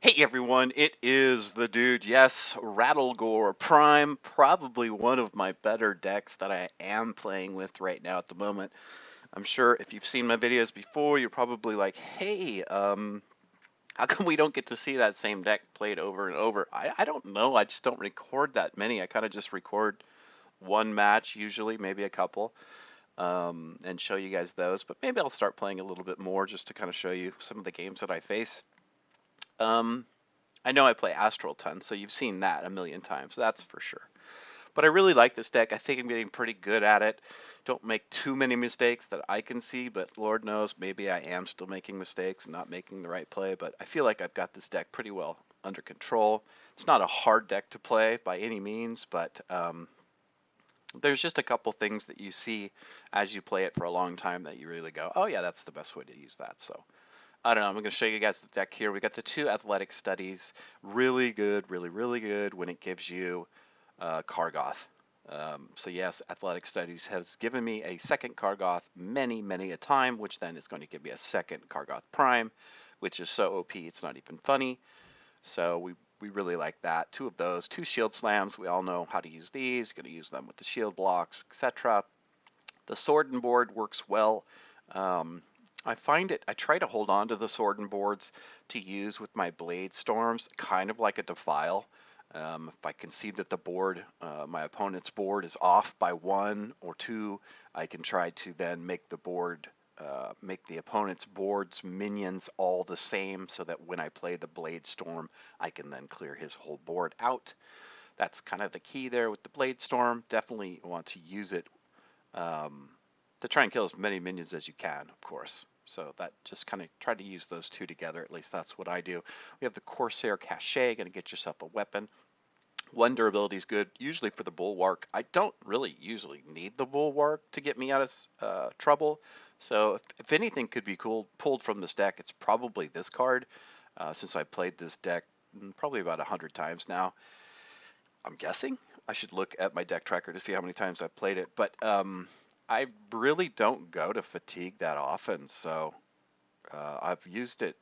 Hey everyone, it is the dude. Yes, Rattlegore Prime, probably one of my better decks that I am playing with right now at the moment. I'm sure if you've seen my videos before, you're probably like, hey, how come we don't get to see that same deck played over and over? I don't know, I just don't record that many. I kind of just record one match usually, maybe a couple, and show you guys those. But maybe I'll start playing a little bit more just to kind of show you some of the games that I face. Um, I know I play Astral ton, so you've seen that a million times, that's for sure. But I really like this deck. I think I'm getting pretty good at it. Don't make too many mistakes that I can see, but Lord knows maybe I am still making mistakes and not making the right play. But I feel like I've got this deck pretty well under control. It's not a hard deck to play by any means, but there's just a couple things that you see as you play it for a long time that you really go, oh yeah, that's the best way to use that. So I don't know. I'm going to show you guys the deck here. We got the two athletic studies. Really good, really good when it gives you Kargoth. So yes, athletic studies has given me a second Kargoth many a time, which then is going to give me a second Kargoth Prime, which is so OP it's not even funny. So we really like that. Two of those, two shield slams. We all know how to use these. Going to use them with the shield blocks, etc. The sword and board works well. Um, I find it, I try to hold on to the sword and boards to use with my blade storms, kind of like a defile. If I can see that the board, my opponent's board is off by 1 or 2, I can try to then make the board, make the opponent's board's minions all the same so that when I play the blade storm, I can then clear his whole board out. That's kind of the key there with the blade storm. Definitely want to use it um, to try and kill as many minions as you can, of course. So that just kind of try to use those two together. At least that's what I do. We have the Corsair Cachet, going to get yourself a weapon. One durability is good, usually for the Bulwark. I don't really usually need the Bulwark to get me out of trouble. So if anything could be pulled from this deck, it's probably this card. Since I played this deck probably about 100 times now, I'm guessing. I should look at my deck tracker to see how many times I've played it, but I really don't go to fatigue that often, so I've used it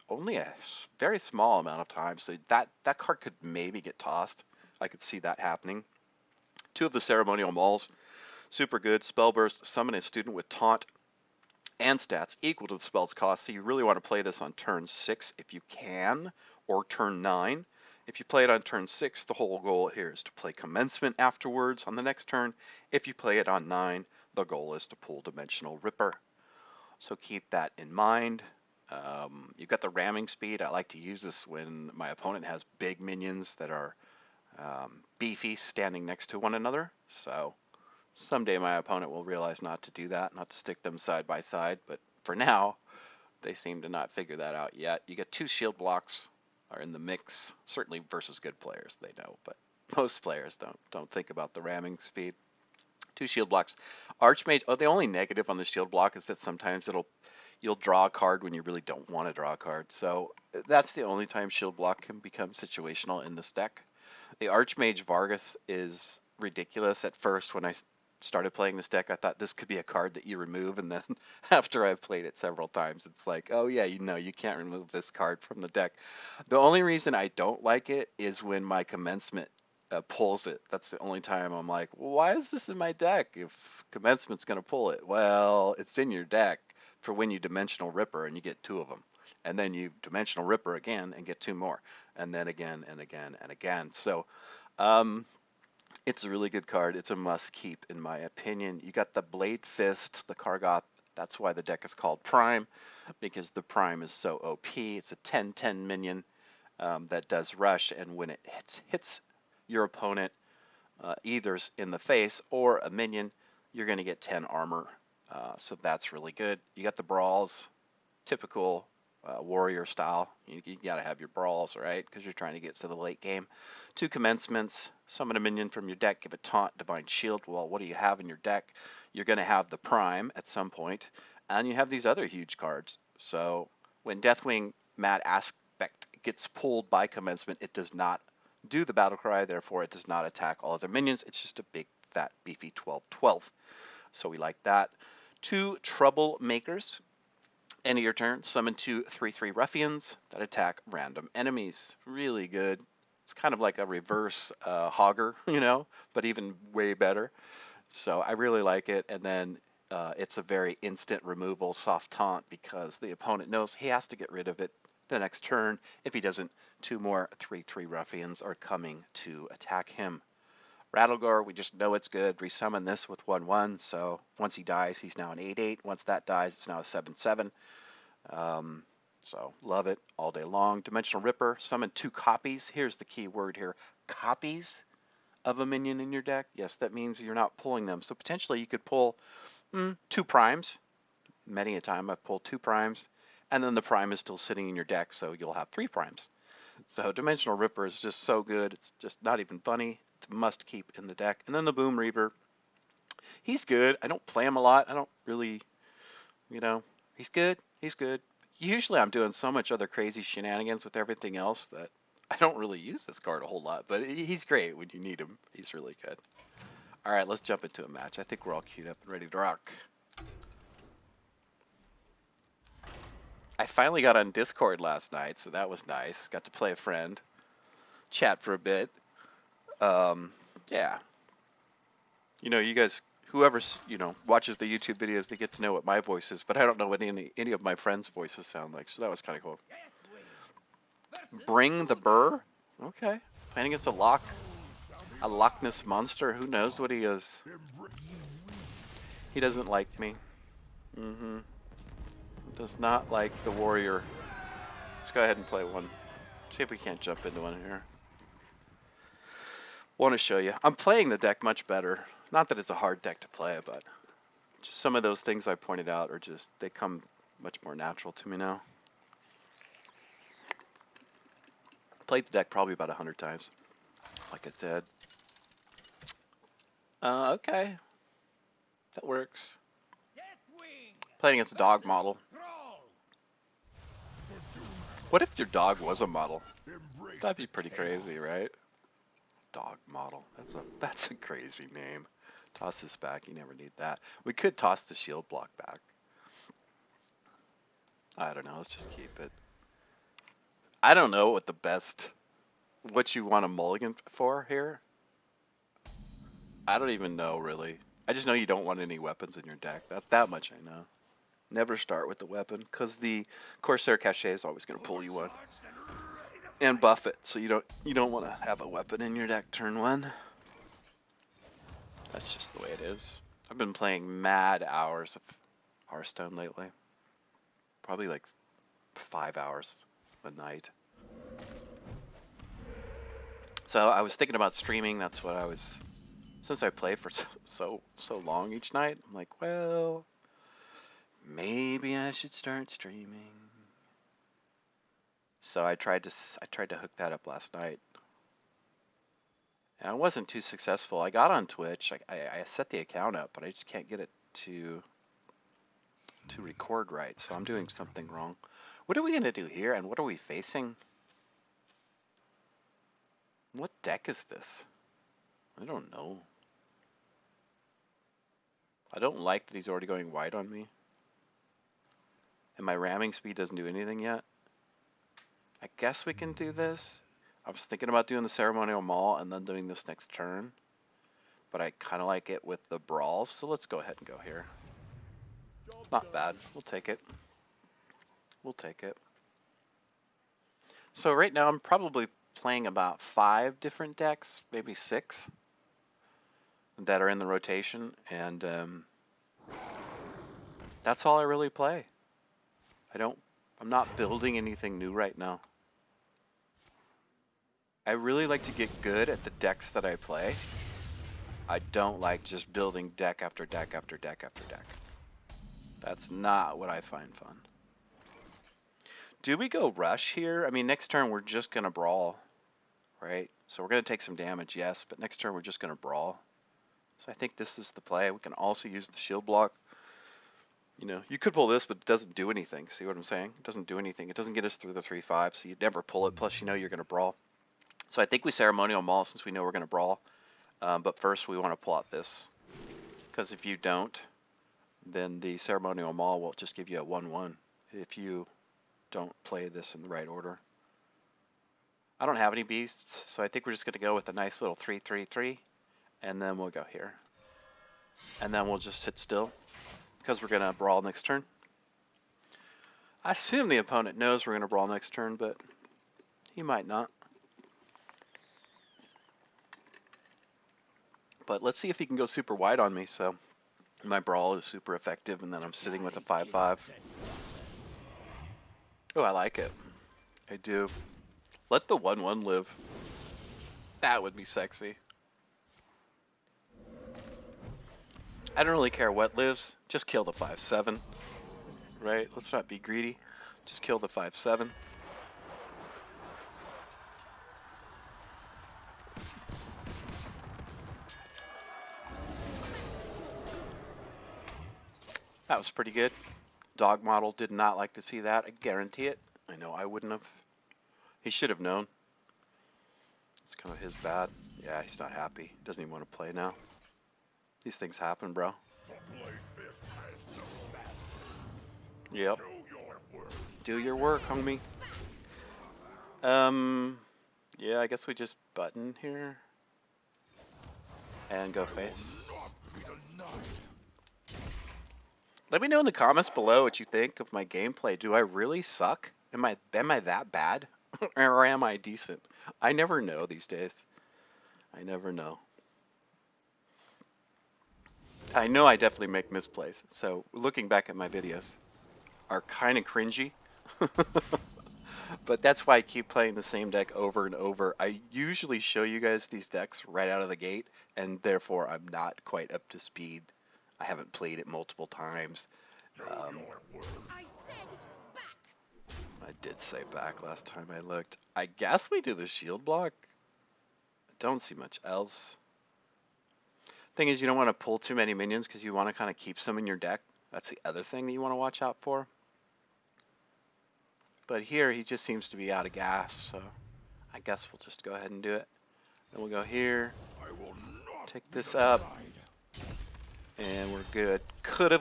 only a very small amount of time, so that card could maybe get tossed. I could see that happening. Two of the ceremonial mauls, super good. Spell burst, summon a student with taunt and stats equal to the spell's cost, so you really want to play this on turn 6 if you can, or turn 9. If you play it on turn 6, the whole goal here is to play commencement afterwards on the next turn. If you play it on 9, the goal is to pull Dimensional Ripper. So keep that in mind. You've got the ramming speed. I like to use this when my opponent has big minions that are beefy standing next to one another. So someday my opponent will realize not to do that, not to stick them side by side. But for now, they seem to not figure that out yet. You get two shield blocks are in the mix, certainly versus good players, they know, but most players don't think about the ramming speed. Two shield blocks. Archmage, oh, the only negative on the shield block is that sometimes you'll draw a card when you really don't want to draw a card. So that's the only time shield block can become situational in this deck. The Archmage Vargas is ridiculous. At first, when I started playing this deck, I thought this could be a card that you remove, and then after I've played it several times, it's like, oh yeah, you can't remove this card from the deck. The only reason I don't like it is when my commencement pulls it. That's the only time I'm like, well, why is this in my deck if commencement's going to pull it? Well, it's in your deck for when you Dimensional Ripper and you get 2 of them. And then you Dimensional Ripper again and get 2 more. And then again and again and again. So um, it's a really good card. It's a must keep in my opinion. You got the Blade Fist, the Kargoth. That's why the deck is called Prime, because the Prime is so OP. It's a 10/10 minion that does rush, and when it hits your opponent either in the face or a minion, you're going to get 10 armor. So that's really good. You got the brawls, typical warrior style. You got to have your brawls, right? Because you're trying to get to the late game. 2 commencements, summon a minion from your deck, give a taunt, divine shield. Well, what do you have in your deck? You're going to have the prime at some point, and you have these other huge cards. So when Deathwing Mad Aspect gets pulled by commencement, it does not do the battle cry, therefore it does not attack all other minions. It's just a big, fat, beefy 12/12. So we like that. 2 troublemakers. End of your turn, summon 2 3/3 ruffians that attack random enemies. Really good. It's kind of like a reverse Hogger, but even way better. So I really like it. And then it's a very instant removal soft taunt because the opponent knows he has to get rid of it the next turn. If he doesn't, 2 more 3/3 ruffians are coming to attack him. Rattlegore, we just know it's good. Resummon this with 1/1. So once he dies, he's now an 8/8. Once that dies, it's now a 7/7. So love it all day long. Dimensional Ripper, summon 2 copies. Here's the key word here. Copies of a minion in your deck. Yes, that means you're not pulling them. So potentially you could pull 2 primes. Many a time I've pulled 2 primes, and then the prime is still sitting in your deck, so you'll have 3 primes. So Dimensional Ripper is just so good. It's just not even funny. It's a must keep in the deck. And then the Boom Reaver. He's good. I don't play him a lot. I don't really, he's good. He's good. Usually I'm doing so much other crazy shenanigans with everything else that I don't really use this card a whole lot, but he's great when you need him. He's really good. All right, let's jump into a match. I think we're all queued up and ready to rock. I finally got on Discord last night, so that was nice. Got to play a friend, chat for a bit. Yeah. You guys, whoever, watches the YouTube videos, they get to know what my voice is, but I don't know what any of my friends' voices sound like, so that was kind of cool. Bring the Burr? Okay. Playing against a Loch Ness monster. Who knows what he is? He doesn't like me. Does not like the warrior. Let's go ahead and play one. See if we can't jump into one here. Want to show you. I'm playing the deck much better. Not that it's a hard deck to play, but just some of those things I pointed out are just, they come much more natural to me now. Played the deck probably about 100 times, like I said. Okay. That works. Playing against a dog model. What if your dog was a model? That'd be pretty crazy, right? Dog model. That's a crazy name. Toss this back. You never need that. We could toss the shield block back. I don't know. Let's just keep it. I don't know what you want a mulligan for here. I don't even know, really. I just know you don't want any weapons in your deck. That much I know. Never start with the weapon, because the Corsair Cachet is always going to pull you one. And buff it, so you don't want to have a weapon in your deck turn 1. That's just the way it is. I've been playing mad hours of HearthStone lately. Probably like 5 hours a night. So I was thinking about streaming. That's what I was, since I play for so long each night, I'm like, well, maybe I should start streaming. So I tried to hook that up last night. And I wasn't too successful. I got on Twitch. I set the account up, but I just can't get it to record right. So I'm doing something wrong. What are we going to do here, and what are we facing? What deck is this? I don't know. I don't like that he's already going wide on me. And my ramming speed doesn't do anything yet. I guess we can do this. I was thinking about doing the Ceremonial Maul and then doing this next turn. But I kind of like it with the brawls, so let's go ahead and go here. Not bad. We'll take it. We'll take it. So right now I'm probably playing about 5 different decks, maybe 6, that are in the rotation, and that's all I really play. I'm not building anything new right now. I really like to get good at the decks that I play. I don't like just building deck after deck after deck after deck. That's not what I find fun. Do we go rush here? I mean, next turn we're just going to brawl, right? So we're going to take some damage, yes, but next turn we're just going to brawl. So I think this is the play. We can also use the shield block. You could pull this, but it doesn't do anything. See what I'm saying? It doesn't do anything. It doesn't get us through the 3/5, so you'd never pull it. Plus, you're going to brawl. So I think we Ceremonial Maul since we know we're going to brawl. But first we want to pull out this. Because if you don't, then the Ceremonial Maul will just give you a 1/1. if you don't play this in the right order. I don't have any beasts, so I think we're just going to go with a nice little 3-3-3, and then we'll go here. And then we'll just sit still, because we're going to brawl next turn. I assume the opponent knows we're going to brawl next turn, but he might not. But let's see if he can go super wide on me, so my brawl is super effective, and then I'm sitting with a 5-5. Oh, I like it. I do. Let the 1-1 live. That would be sexy. I don't really care what lives. Just kill the 5-7. Right? Let's not be greedy. Just kill the 5-7. That was pretty good. Dog model did not like to see that. I guarantee it. I know I wouldn't have. He should have known. It's kind of his bad. Yeah, he's not happy. Doesn't even want to play now. These things happen, bro. Yep. Do your work, homie. Yeah, I guess we just button here. And go face. Let me know in the comments below what you think of my gameplay. Do I really suck? Am I that bad? Or am I decent? I never know these days. I never know. I know I definitely make misplays. So looking back at my videos are kind of cringy. But that's why I keep playing the same deck over and over. I usually show you guys these decks right out of the gate, and therefore I'm not quite up to speed. I haven't played it multiple times. I did say back last time I looked. I guess we do the shield block. I don't see much else. Thing is, you don't want to pull too many minions because you want to kind of keep some in your deck. That's the other thing that you want to watch out for. But here, he just seems to be out of gas, so I guess we'll just go ahead and do it. Then we'll go here, take this up, and we're good. Could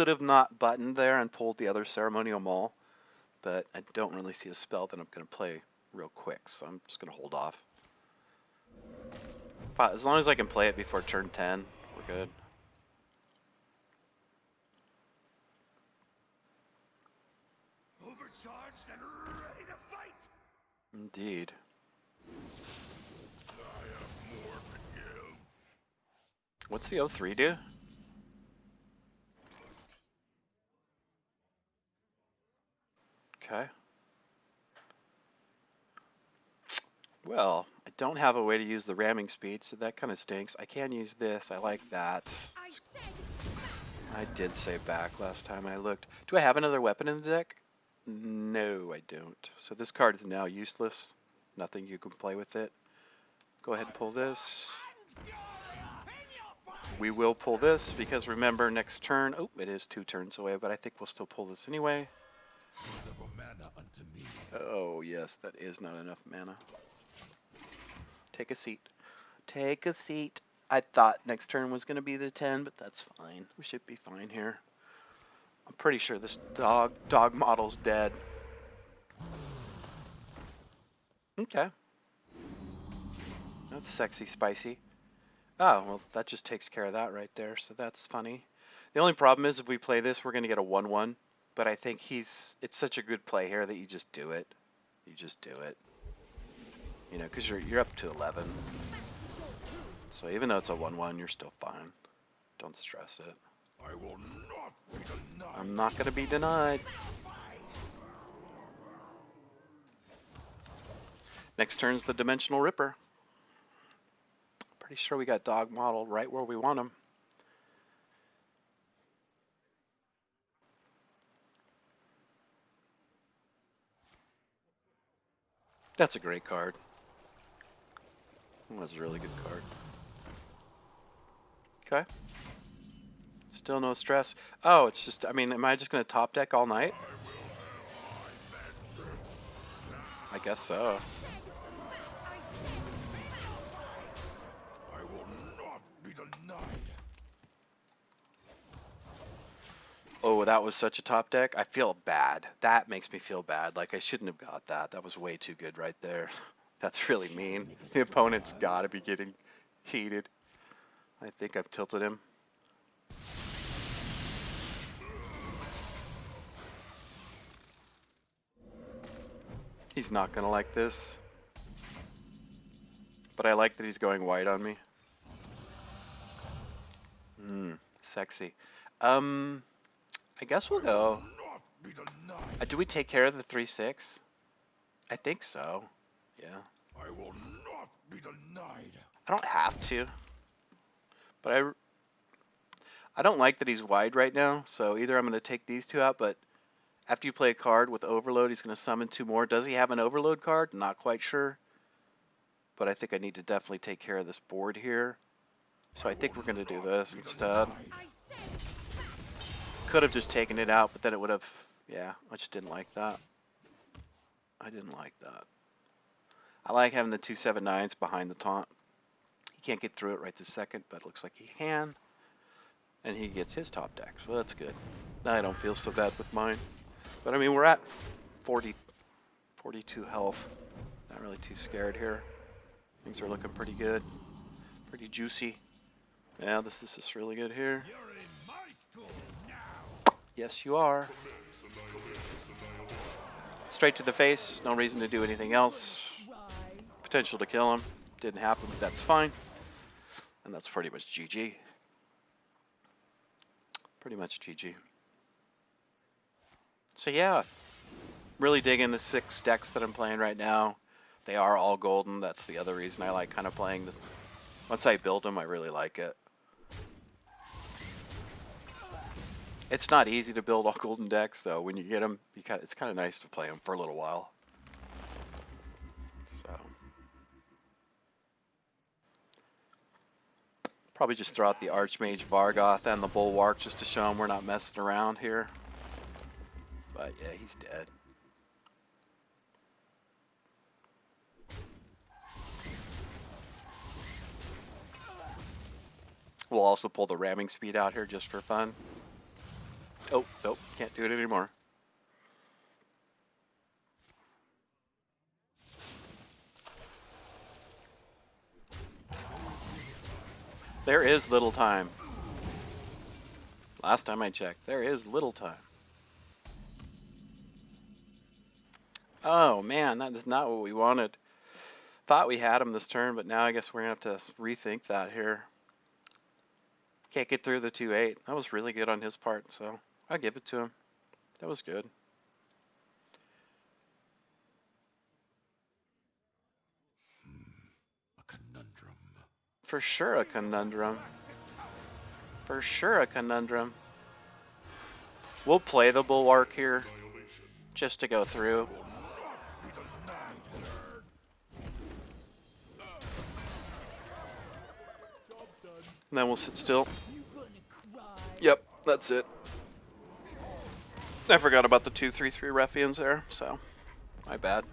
have not buttoned there and pulled the other Ceremonial Maul, but I don't really see a spell that I'm going to play real quick, so I'm just going to hold off. As long as I can play it before turn 10, we're good. Overcharged and ready to fight. Indeed. I have more to give. What's the 03 do? Okay. Well, I don't have a way to use the ramming speed, so that kind of stinks. I can use this. I like that. I did say back last time I looked. Do I have another weapon in the deck? No, I don't. So this card is now useless. Nothing you can play with it. Go ahead and pull this. We will pull this because remember next turn, oh, it is 2 turns away, but I think we'll still pull this anyway. Oh, yes, that is not enough mana. Take a seat. Take a seat. I thought next turn was going to be the 10, but that's fine. We should be fine here. I'm pretty sure this dog model's dead. Okay. That's sexy spicy. Oh, well, that just takes care of that right there, so that's funny. The only problem is if we play this, we're going to get a 1-1, but I think it's such a good play here that you just do it. You just do it. You know, because you're up to 11. So even though it's a 1-1, you're still fine. Don't stress it. I will not be denied. I'm not going to be denied. Next turn's the Dimensional Ripper. Pretty sure we got dog model right where we want him. That's a great card. That's a really good card. Okay. Still no stress. Oh, it's just, I mean, am I just going to top deck all night? I guess so. I will not be denied. Oh, that was such a top deck. I feel bad. That makes me feel bad. Like I shouldn't have got that. That was way too good right there. That's really mean. The opponent's got to be getting heated. I think I've tilted him. He's not going to like this. But I like that he's going white on me. Sexy. I guess we'll go. Do we take care of the 3/6? I think so. Yeah. I will not be denied. I don't have to. But I don't like that he's wide right now, so either I'm going to take these two out, but after you play a card with Overload, he's going to summon two more. Does he have an Overload card? Not quite sure. But I think I need to definitely take care of this board here. So I think we're going to do this instead. Could have just taken it out, but then it would have... Yeah, I just didn't like that. I didn't like that. I like having the 2/7/9s behind the taunt. He can't get through it right this second, but it looks like he can. And he gets his top deck, so that's good. Now I don't feel so bad with mine. But I mean, we're at 42 health. Not really too scared here. Things are looking pretty good. Pretty juicy. Yeah, this is just really good here. You're in my school now. Yes, you are. Straight to the face. No reason to do anything else. Potential to kill him. Didn't happen, but that's fine. And that's pretty much GG. Pretty much GG. So yeah, really digging the 6 decks that I'm playing right now. They are all golden. That's the other reason I like kind of playing this. Once I build them, I really like it. It's not easy to build all golden decks, so when you get them, it's kind of nice to play them for a little while. So probably just throw out the Archmage, Vargoth, and the Bulwark just to show him we're not messing around here. But yeah, he's dead. We'll also pull the ramming speed out here just for fun. Oh, nope, can't do it anymore. There is little time. Last time I checked, there is little time. Oh man, that is not what we wanted. Thought we had him this turn, but now I guess we're gonna have to rethink that here. Can't get through the 2/8. That was really good on his part, so I'll give it to him. That was good. A conundrum. For sure a conundrum. For sure a conundrum. We'll play the Bulwark here, just to go through. And then we'll sit still. Yep, that's it. I forgot about the 2/3/3 ruffians there, so my bad.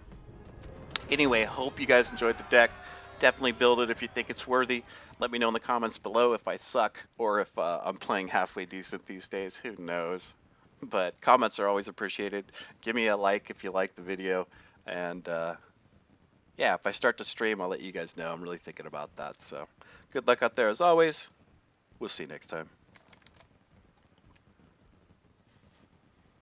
Anyway, hope you guys enjoyed the deck. Definitely build it if you think it's worthy. Let me know in the comments below if I suck or if I'm playing halfway decent these days. Who knows? But comments are always appreciated. Give me a like if you like the video. And yeah, if I start to stream, I'll let you guys know. I'm really thinking about that. So good luck out there as always. We'll see you next time.